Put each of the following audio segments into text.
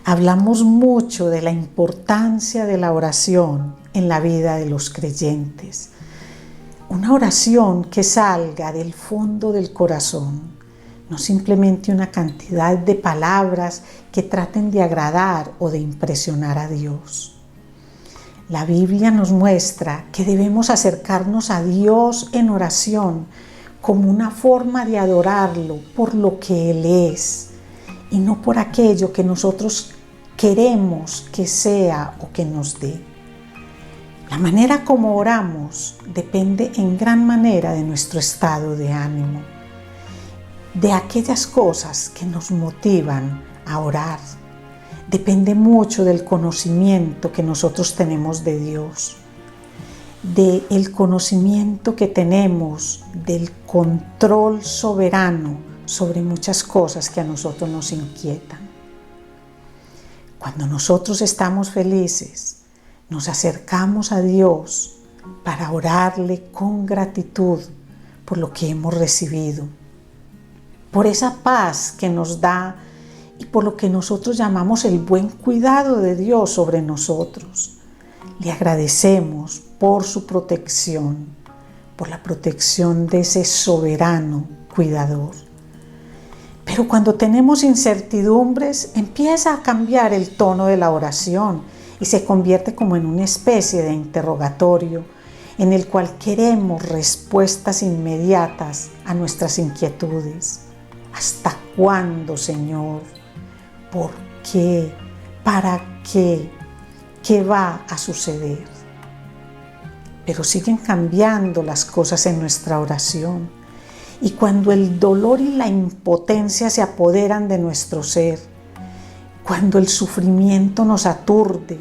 Hablamos mucho de la importancia de la oración en la vida de los creyentes. Una oración que salga del fondo del corazón, no simplemente una cantidad de palabras que traten de agradar o de impresionar a Dios. La Biblia nos muestra que debemos acercarnos a Dios en oración como una forma de adorarlo por lo que Él es y no por aquello que nosotros queremos que sea o que nos dé. La manera como oramos depende en gran manera de nuestro estado de ánimo, de aquellas cosas que nos motivan a orar. Depende mucho del conocimiento que nosotros tenemos de Dios, del conocimiento que tenemos del control soberano sobre muchas cosas que a nosotros nos inquietan. Cuando nosotros estamos felices, nos acercamos a Dios para orarle con gratitud por lo que hemos recibido, por esa paz que nos da y por lo que nosotros llamamos el buen cuidado de Dios sobre nosotros. Le agradecemos por su protección, por la protección de ese soberano cuidador. Pero cuando tenemos incertidumbres, empieza a cambiar el tono de la oración y se convierte como en una especie de interrogatorio en el cual queremos respuestas inmediatas a nuestras inquietudes. ¿Hasta cuándo, Señor? ¿Por qué? ¿Para qué? ¿Qué va a suceder? Pero siguen cambiando las cosas en nuestra oración. Y cuando el dolor y la impotencia se apoderan de nuestro ser, cuando el sufrimiento nos aturde,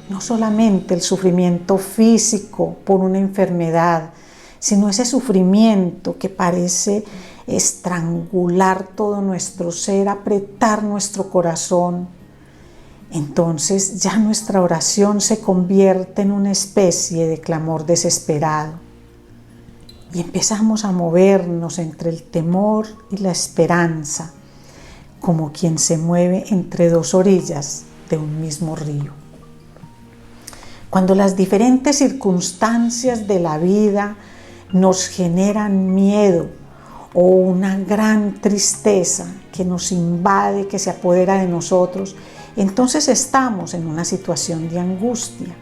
no solamente el sufrimiento físico por una enfermedad, sino ese sufrimiento que parece estrangular todo nuestro ser, apretar nuestro corazón, entonces ya nuestra oración se convierte en una especie de clamor desesperado y empezamos a movernos entre el temor y la esperanza, como quien se mueve entre dos orillas de un mismo río. Cuando las diferentes circunstancias de la vida nos generan miedo o una gran tristeza que nos invade, que se apodera de nosotros, entonces estamos en una situación de angustia.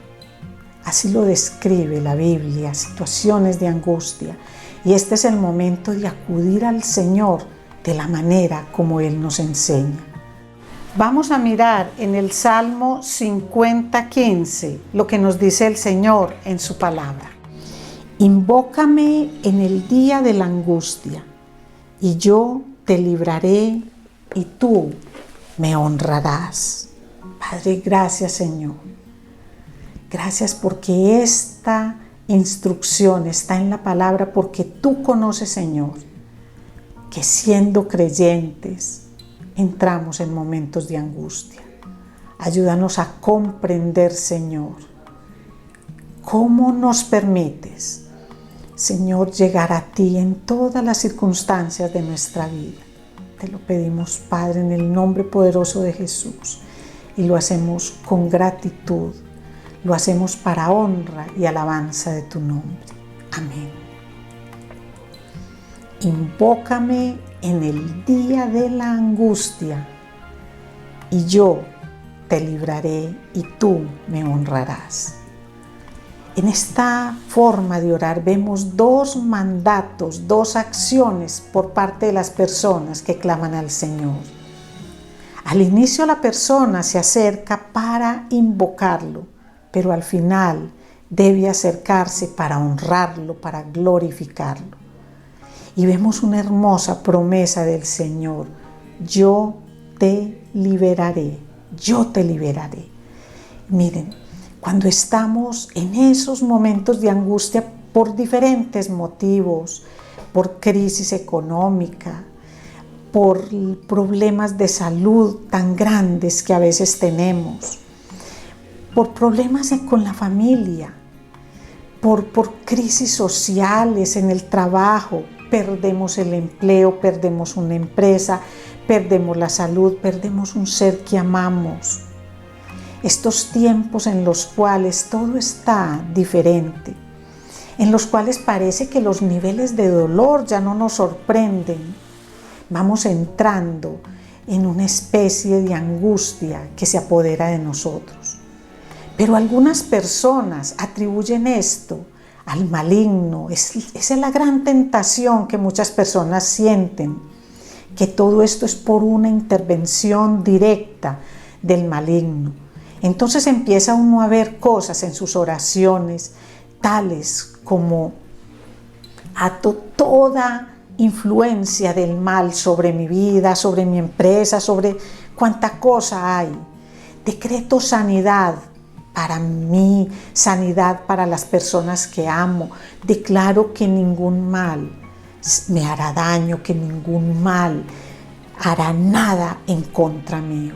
Así lo describe la Biblia, situaciones de angustia. Y este es el momento de acudir al Señor de la manera como Él nos enseña. Vamos a mirar en el Salmo 50:15 lo que nos dice el Señor en su palabra. Invócame en el día de la angustia, y yo te libraré y tú me honrarás. Padre, gracias, Señor. Gracias porque esta instrucción está en la palabra, porque tú conoces, Señor, que siendo creyentes entramos en momentos de angustia. Ayúdanos a comprender, Señor, cómo nos permites, Señor, llegar a ti en todas las circunstancias de nuestra vida. Te lo pedimos, Padre, en el nombre poderoso de Jesús, y lo hacemos con gratitud, lo hacemos para honra y alabanza de tu nombre. Amén. Invócame en el día de la angustia, y yo te libraré y tú me honrarás. En esta forma de orar vemos dos mandatos, dos acciones por parte de las personas que claman al Señor. Al inicio la persona se acerca para invocarlo, pero al final debe acercarse para honrarlo, para glorificarlo. Y vemos una hermosa promesa del Señor: yo te liberaré, yo te liberaré. Miren, cuando estamos en esos momentos de angustia por diferentes motivos, por crisis económica, por problemas de salud tan grandes que a veces tenemos, por problemas con la familia, por crisis sociales en el trabajo, perdemos el empleo, perdemos una empresa, perdemos la salud, perdemos un ser que amamos. estos tiempos en los cuales todo está diferente, en los cuales parece que los niveles de dolor ya no nos sorprenden, vamos entrando en una especie de angustia que se apodera de nosotros. Pero algunas personas atribuyen esto al maligno. Esa es la gran tentación que muchas personas sienten, que todo esto es por una intervención directa del maligno. Entonces empieza uno a ver cosas en sus oraciones, tales como ato toda influencia del mal sobre mi vida, sobre mi empresa, sobre cuánta cosa hay. Decreto sanidad para mí, sanidad para las personas que amo. Declaro que ningún mal me hará daño, que ningún mal hará nada en contra mío.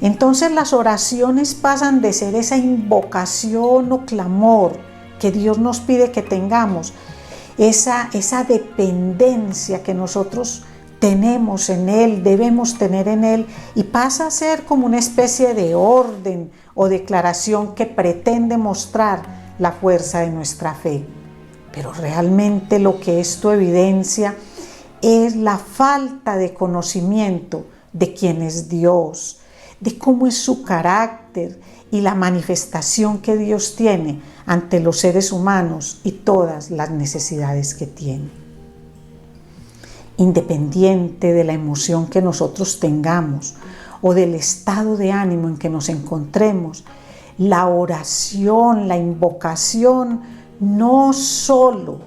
Entonces las oraciones pasan de ser esa invocación o clamor que Dios nos pide que tengamos, esa dependencia que nosotros tenemos en Él, debemos tener en Él, y pasa a ser como una especie de orden o declaración que pretende mostrar la fuerza de nuestra fe. Pero realmente lo que esto evidencia es la falta de conocimiento de quién es Dios, de cómo es su carácter y la manifestación que Dios tiene ante los seres humanos y todas las necesidades que tiene. Independiente de la emoción que nosotros tengamos o del estado de ánimo en que nos encontremos, la oración, la invocación no solo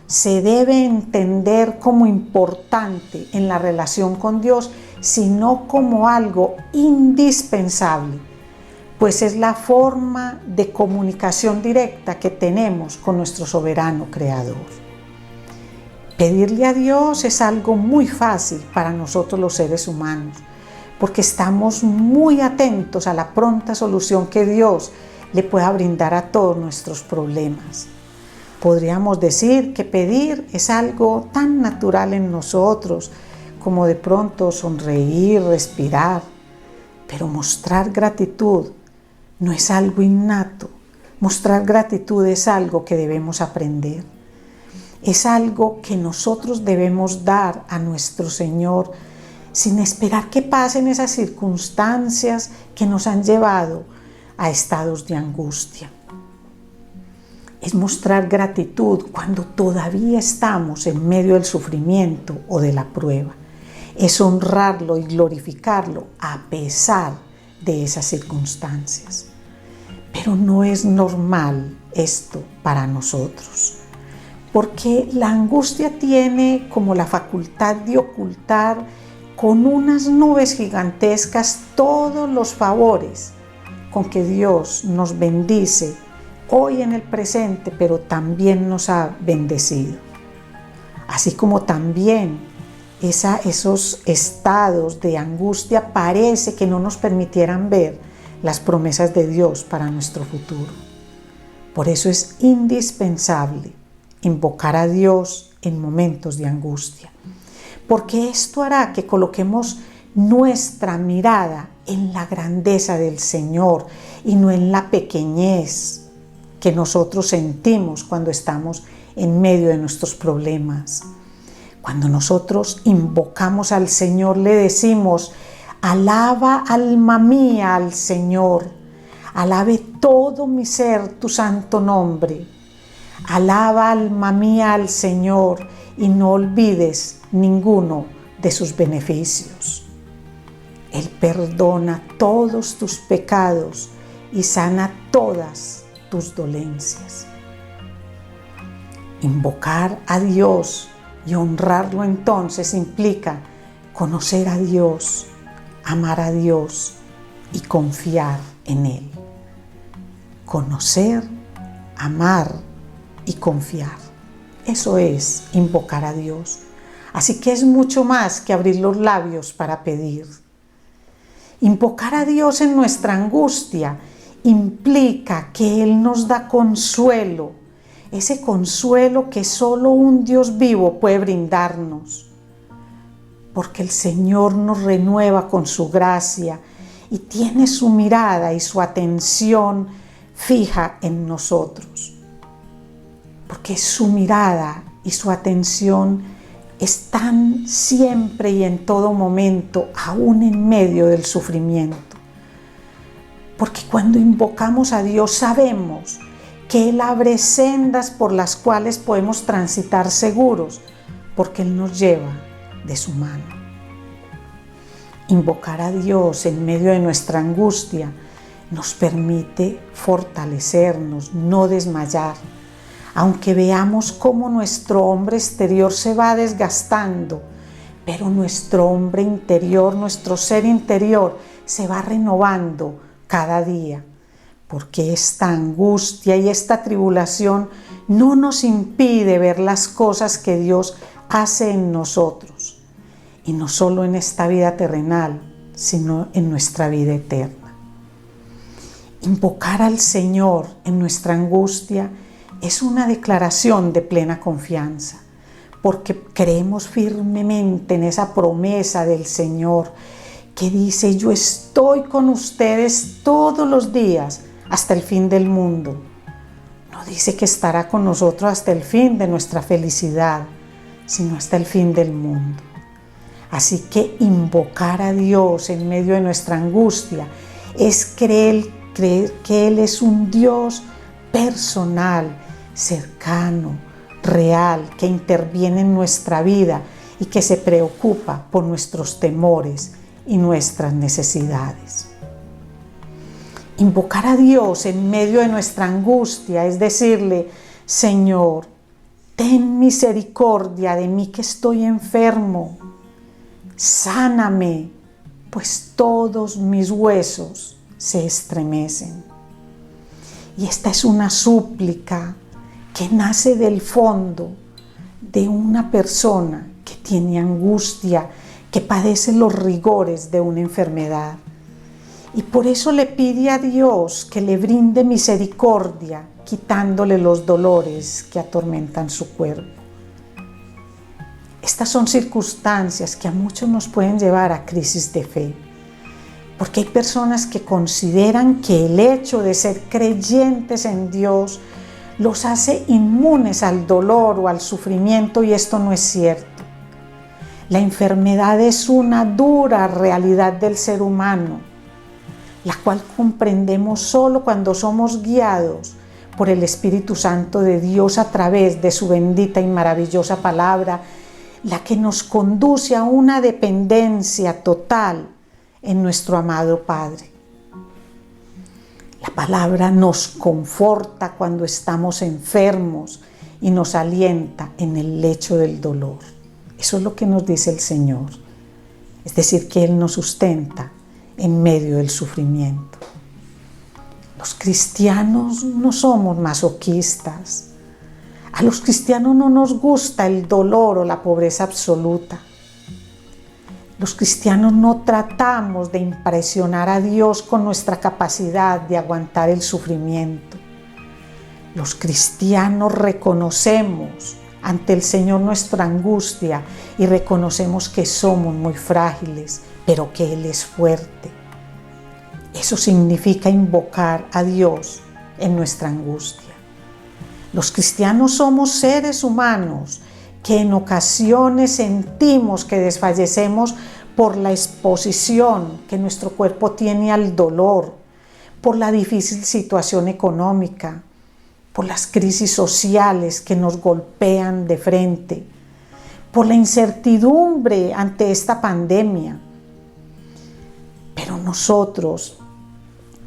se debe entender como importante en la relación con Dios, sino como algo indispensable, pues es la forma de comunicación directa que tenemos con nuestro soberano creador. Pedirle a Dios es algo muy fácil para nosotros los seres humanos, porque estamos muy atentos a la pronta solución que Dios le pueda brindar a todos nuestros problemas. Podríamos decir que pedir es algo tan natural en nosotros como de pronto sonreír, respirar, pero mostrar gratitud no es algo innato. Mostrar gratitud es algo que debemos aprender. Es algo que nosotros debemos dar a nuestro Señor sin esperar que pasen esas circunstancias que nos han llevado a estados de angustia. Es mostrar gratitud cuando todavía estamos en medio del sufrimiento o de la prueba. Es honrarlo y glorificarlo a pesar de esas circunstancias. Pero no es normal esto para nosotros, porque la angustia tiene como la facultad de ocultar con unas nubes gigantescas todos los favores con que Dios nos bendice hoy en el presente, pero también nos ha bendecido. Así como también esos estados de angustia parece que no nos permitieran ver las promesas de Dios para nuestro futuro. Por eso es indispensable invocar a Dios en momentos de angustia, porque esto hará que coloquemos nuestra mirada en la grandeza del Señor y no en la pequeñez que nosotros sentimos cuando estamos en medio de nuestros problemas. Cuando nosotros invocamos al Señor, le decimos: alaba alma mía al Señor, alabe todo mi ser tu santo nombre. Alaba alma mía al Señor y no olvides ninguno de sus beneficios. Él perdona todos tus pecados y sana todas tus dolencias. Invocar a Dios y honrarlo entonces implica conocer a Dios, amar a Dios y confiar en Él. Conocer, amar y confiar. Eso es invocar a Dios. Así que es mucho más que abrir los labios para pedir. Invocar a Dios en nuestra angustia implica que Él nos da consuelo, ese consuelo que solo un Dios vivo puede brindarnos, porque el Señor nos renueva con su gracia y tiene su mirada y su atención fija en nosotros. Porque su mirada y su atención están siempre y en todo momento, aún en medio del sufrimiento. Porque cuando invocamos a Dios sabemos que Él abre sendas por las cuales podemos transitar seguros, porque Él nos lleva de su mano. Invocar a Dios en medio de nuestra angustia nos permite fortalecernos, no desmayar, aunque veamos cómo nuestro hombre exterior se va desgastando, pero nuestro hombre interior, nuestro ser interior se va renovando cada día, porque esta angustia y esta tribulación no nos impide ver las cosas que Dios hace en nosotros, y no solo en esta vida terrenal, sino en nuestra vida eterna. Invocar al Señor en nuestra angustia es una declaración de plena confianza, porque creemos firmemente en esa promesa del Señor que dice: yo estoy con ustedes todos los días hasta el fin del mundo. No dice que estará con nosotros hasta el fin de nuestra felicidad, sino hasta el fin del mundo. Así que invocar a Dios en medio de nuestra angustia es creer que Él es un Dios personal, cercano, real, que interviene en nuestra vida y que se preocupa por nuestros temores y nuestras necesidades. Invocar a Dios en medio de nuestra angustia es decirle: Señor, ten misericordia de mí que estoy enfermo, sáname, pues todos mis huesos se estremecen. Y esta es una súplica que nace del fondo de una persona que tiene angustia, que padece los rigores de una enfermedad. Y por eso le pide a Dios que le brinde misericordia, quitándole los dolores que atormentan su cuerpo. Estas son circunstancias que a muchos nos pueden llevar a crisis de fe, porque hay personas que consideran que el hecho de ser creyentes en Dios los hace inmunes al dolor o al sufrimiento, y esto no es cierto. La enfermedad es una dura realidad del ser humano, la cual comprendemos solo cuando somos guiados por el Espíritu Santo de Dios a través de su bendita y maravillosa palabra, la que nos conduce a una dependencia total en nuestro amado Padre. La palabra nos conforta cuando estamos enfermos y nos alienta en el lecho del dolor. Eso es lo que nos dice el Señor. Es decir, que Él nos sustenta en medio del sufrimiento. Los cristianos no somos masoquistas. A los cristianos no nos gusta el dolor o la pobreza absoluta. Los cristianos no tratamos de impresionar a Dios con nuestra capacidad de aguantar el sufrimiento. Los cristianos reconocemos ante el Señor nuestra angustia y reconocemos que somos muy frágiles, pero que Él es fuerte. Eso significa invocar a Dios en nuestra angustia. Los cristianos somos seres humanos que en ocasiones sentimos que desfallecemos por la exposición que nuestro cuerpo tiene al dolor, por la difícil situación económica, por las crisis sociales que nos golpean de frente, por la incertidumbre ante esta pandemia. Pero nosotros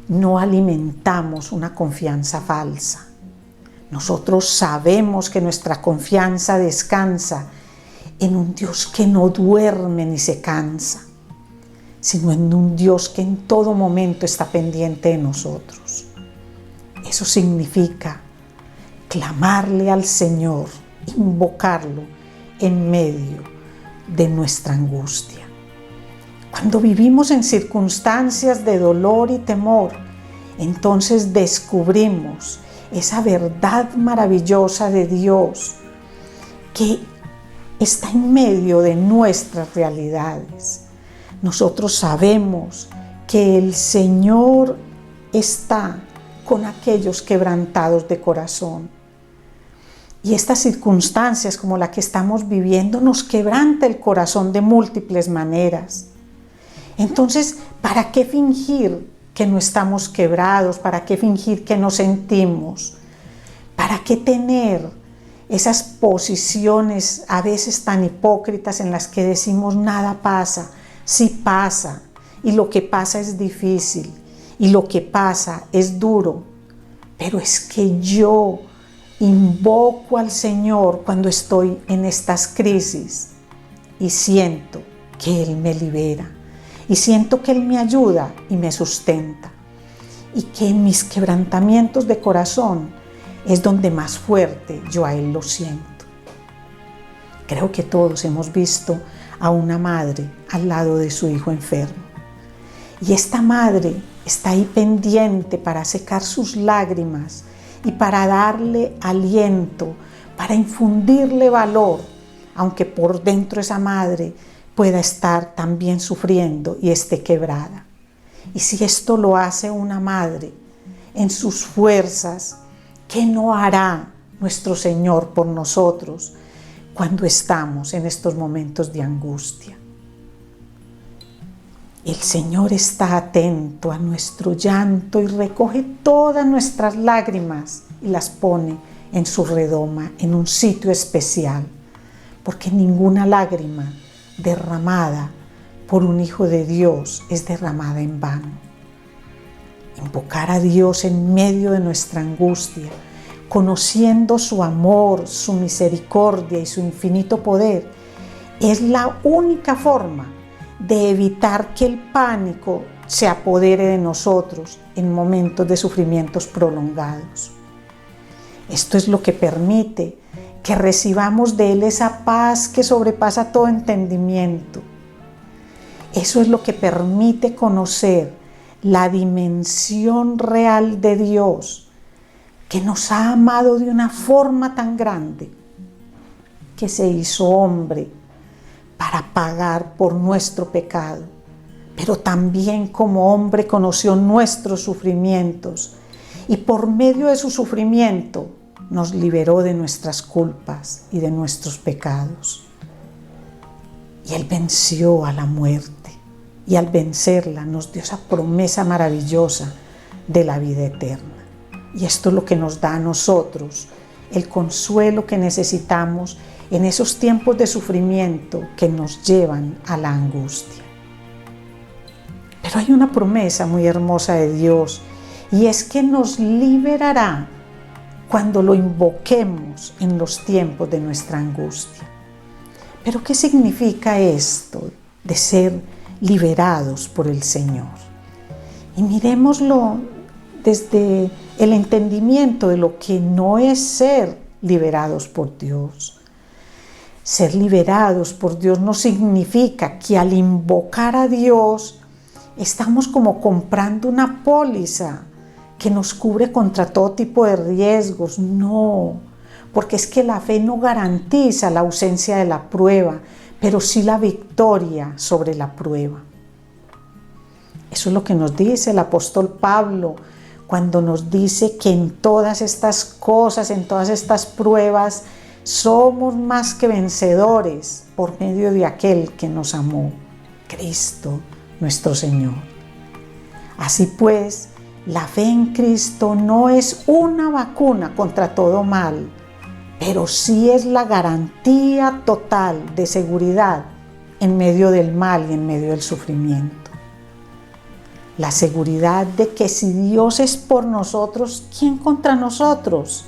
no alimentamos una confianza falsa. Nosotros sabemos que nuestra confianza descansa en un Dios que no duerme ni se cansa, sino en un Dios que en todo momento está pendiente de nosotros. Eso significa clamarle al Señor, invocarlo en medio de nuestra angustia. Cuando vivimos en circunstancias de dolor y temor, entonces descubrimos esa verdad maravillosa de Dios que está en medio de nuestras realidades. Nosotros sabemos que el Señor está con aquellos quebrantados de corazón. Y estas circunstancias como la que estamos viviendo nos quebranta el corazón de múltiples maneras. Entonces, ¿para qué fingir que no estamos quebrados? ¿Para qué fingir que no sentimos? ¿Para qué tener esas posiciones a veces tan hipócritas en las que decimos nada pasa? Sí pasa, y lo que pasa es difícil, y lo que pasa es duro, pero es que yo invoco al Señor cuando estoy en estas crisis y siento que Él me libera, y siento que Él me ayuda y me sustenta, y que en mis quebrantamientos de corazón es donde más fuerte yo a Él lo siento. Creo que todos hemos visto a una madre al lado de su hijo enfermo, y esta madre está ahí pendiente para secar sus lágrimas y para darle aliento, para infundirle valor, aunque por dentro esa madre pueda estar también sufriendo y esté quebrada. Y si esto lo hace una madre en sus fuerzas, ¿qué no hará nuestro Señor por nosotros cuando estamos en estos momentos de angustia? El Señor está atento a nuestro llanto y recoge todas nuestras lágrimas y las pone en su redoma, en un sitio especial, porque ninguna lágrima derramada por un hijo de Dios es derramada en vano. Invocar a Dios en medio de nuestra angustia, conociendo su amor, su misericordia y su infinito poder, es la única forma de evitar que el pánico se apodere de nosotros en momentos de sufrimientos prolongados. Esto es lo que permite que recibamos de Él esa paz que sobrepasa todo entendimiento. Eso es lo que permite conocer la dimensión real de Dios, que nos ha amado de una forma tan grande, que se hizo hombre para pagar por nuestro pecado, pero también como hombre conoció nuestros sufrimientos y por medio de su sufrimiento nos liberó de nuestras culpas y de nuestros pecados. Y Él venció a la muerte, y al vencerla nos dio esa promesa maravillosa de la vida eterna. Y esto es lo que nos da a nosotros el consuelo que necesitamos en esos tiempos de sufrimiento que nos llevan a la angustia. Pero hay una promesa muy hermosa de Dios, y es que nos liberará cuando lo invoquemos en los tiempos de nuestra angustia. ¿Pero qué significa esto de ser liberados por el Señor? Y miremoslo desde el entendimiento de lo que no es ser liberados por Dios. Ser liberados por Dios no significa que al invocar a Dios estamos como comprando una póliza que nos cubre contra todo tipo de riesgos. No, porque es que la fe no garantiza la ausencia de la prueba, pero sí la victoria sobre la prueba. Eso es lo que nos dice el apóstol Pablo cuando nos dice que en todas estas cosas, en todas estas pruebas, somos más que vencedores por medio de aquel que nos amó, Cristo nuestro Señor. Así pues, la fe en Cristo no es una vacuna contra todo mal, pero sí es la garantía total de seguridad en medio del mal y en medio del sufrimiento. La seguridad de que si Dios es por nosotros, ¿quién contra nosotros?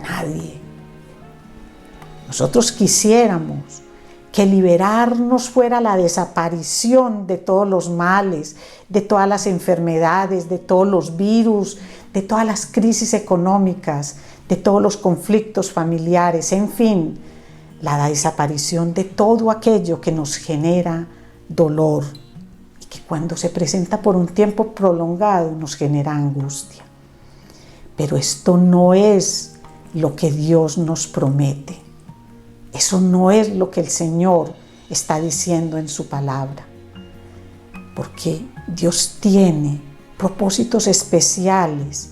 Nadie. Nosotros quisiéramos que liberarnos fuera la desaparición de todos los males, de todas las enfermedades, de todos los virus, de todas las crisis económicas, de todos los conflictos familiares, en fin, la desaparición de todo aquello que nos genera dolor y que cuando se presenta por un tiempo prolongado nos genera angustia. Pero esto no es lo que Dios nos promete. Eso no es lo que el Señor está diciendo en su palabra. porque Dios tiene propósitos especiales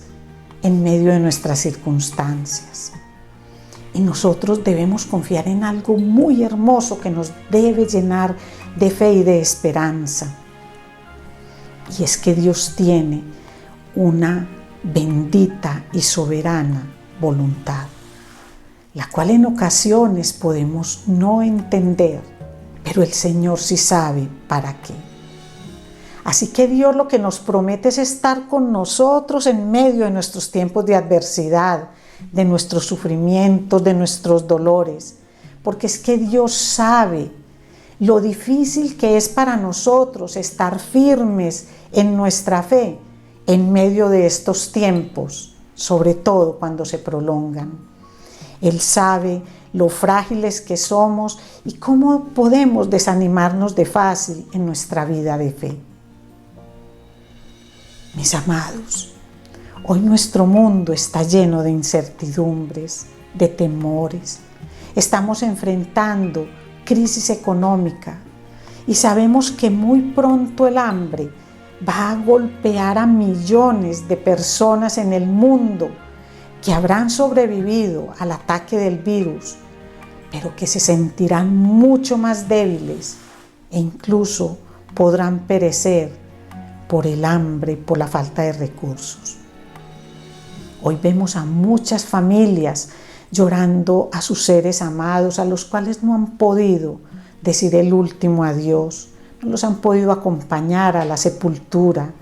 en medio de nuestras circunstancias. Y nosotros debemos confiar en algo muy hermoso que nos debe llenar de fe y de esperanza. Y es que Dios tiene una bendita y soberana voluntad, la cual en ocasiones podemos no entender, pero el Señor sí sabe para qué. Así que Dios lo que nos promete es estar con nosotros en medio de nuestros tiempos de adversidad, de nuestros sufrimientos, de nuestros dolores, porque es que Dios sabe lo difícil que es para nosotros estar firmes en nuestra fe en medio de estos tiempos, sobre todo cuando se prolongan. Él sabe lo frágiles que somos y cómo podemos desanimarnos de fácil en nuestra vida de fe. Mis amados, hoy nuestro mundo está lleno de incertidumbres, de temores. Estamos enfrentando crisis económica y sabemos que muy pronto el hambre va a golpear a millones de personas en el mundo que habrán sobrevivido al ataque del virus, pero que se sentirán mucho más débiles e incluso podrán perecer por el hambre, por la falta de recursos. Hoy vemos a muchas familias llorando a sus seres amados, a los cuales no han podido decir el último adiós, no los han podido acompañar a la sepultura.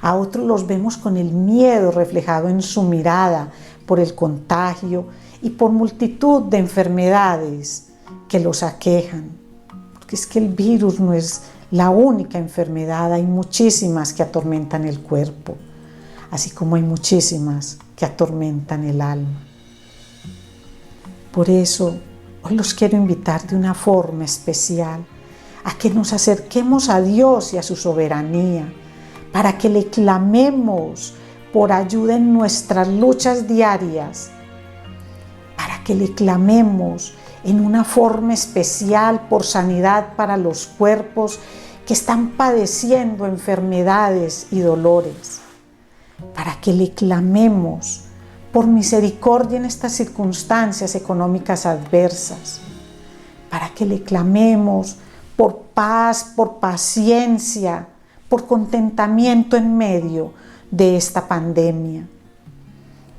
A otros los vemos con el miedo reflejado en su mirada por el contagio y por multitud de enfermedades que los aquejan. Porque es que el virus no es la única enfermedad, hay muchísimas que atormentan el cuerpo, así como hay muchísimas que atormentan el alma. Por eso, hoy los quiero invitar de una forma especial a que nos acerquemos a Dios y a su soberanía, para que le clamemos por ayuda en nuestras luchas diarias, para que le clamemos en una forma especial por sanidad para los cuerpos que están padeciendo enfermedades y dolores, para que le clamemos por misericordia en estas circunstancias económicas adversas, para que le clamemos por paz, por paciencia, por contentamiento en medio de esta pandemia,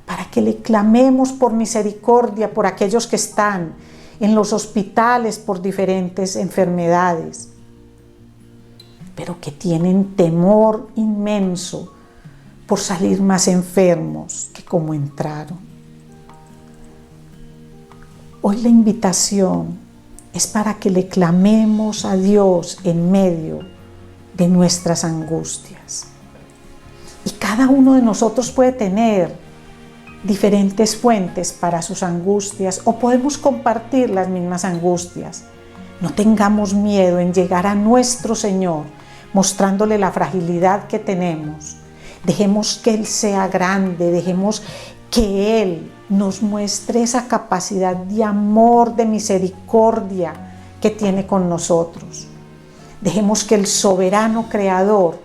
para que le clamemos por misericordia por aquellos que están en los hospitales por diferentes enfermedades, pero que tienen temor inmenso por salir más enfermos que como entraron. Hoy la invitación es para que le clamemos a Dios en medio de nuestras angustias. Y cada uno de nosotros puede tener diferentes fuentes para sus angustias o podemos compartir las mismas angustias. No tengamos miedo en llegar a nuestro Señor mostrándole la fragilidad que tenemos. Dejemos que Él sea grande, dejemos que Él nos muestre esa capacidad de amor, de misericordia que tiene con nosotros. Dejemos que el soberano creador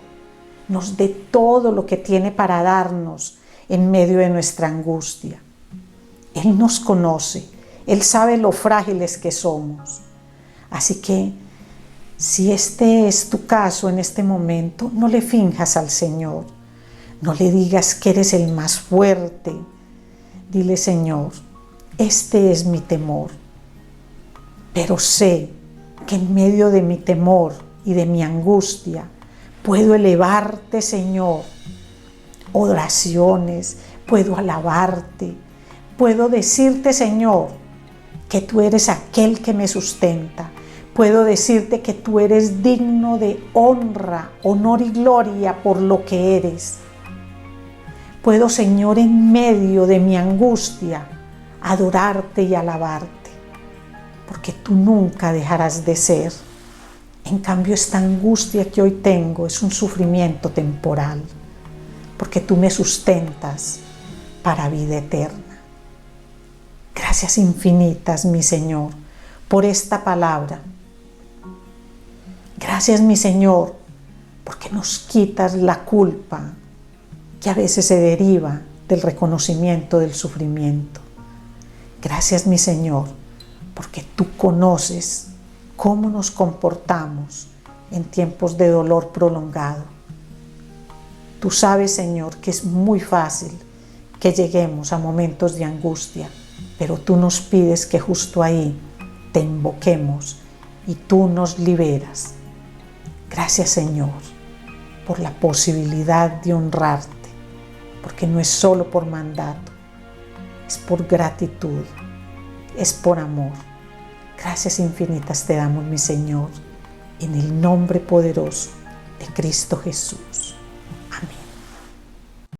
nos dé todo lo que tiene para darnos en medio de nuestra angustia. Él nos conoce, Él sabe lo frágiles que somos. Así que, si este es tu caso en este momento, no le finjas al Señor. No le digas que eres el más fuerte. Dile: Señor, este es mi temor, pero sé que en medio de mi temor y de mi angustia puedo elevarte, Señor, oraciones, puedo alabarte, puedo decirte, Señor, que tú eres aquel que me sustenta. Puedo decirte que tú eres digno de honra, honor y gloria por lo que eres. Puedo, Señor, en medio de mi angustia, adorarte y alabarte, porque tú nunca dejarás de ser. En cambio, esta angustia que hoy tengo es un sufrimiento temporal, porque tú me sustentas para vida eterna. Gracias infinitas, mi Señor, por esta palabra. Gracias, mi Señor, porque nos quitas la culpa que a veces se deriva del reconocimiento del sufrimiento. Gracias, mi Señor, porque tú conoces cómo nos comportamos en tiempos de dolor prolongado. Tú sabes, Señor, que es muy fácil que lleguemos a momentos de angustia, pero tú nos pides que justo ahí te invoquemos y tú nos liberas. Gracias, Señor, por la posibilidad de honrarte, porque no es solo por mandato, es por gratitud, es por amor. Gracias infinitas te damos, mi Señor, en el nombre poderoso de Cristo Jesús.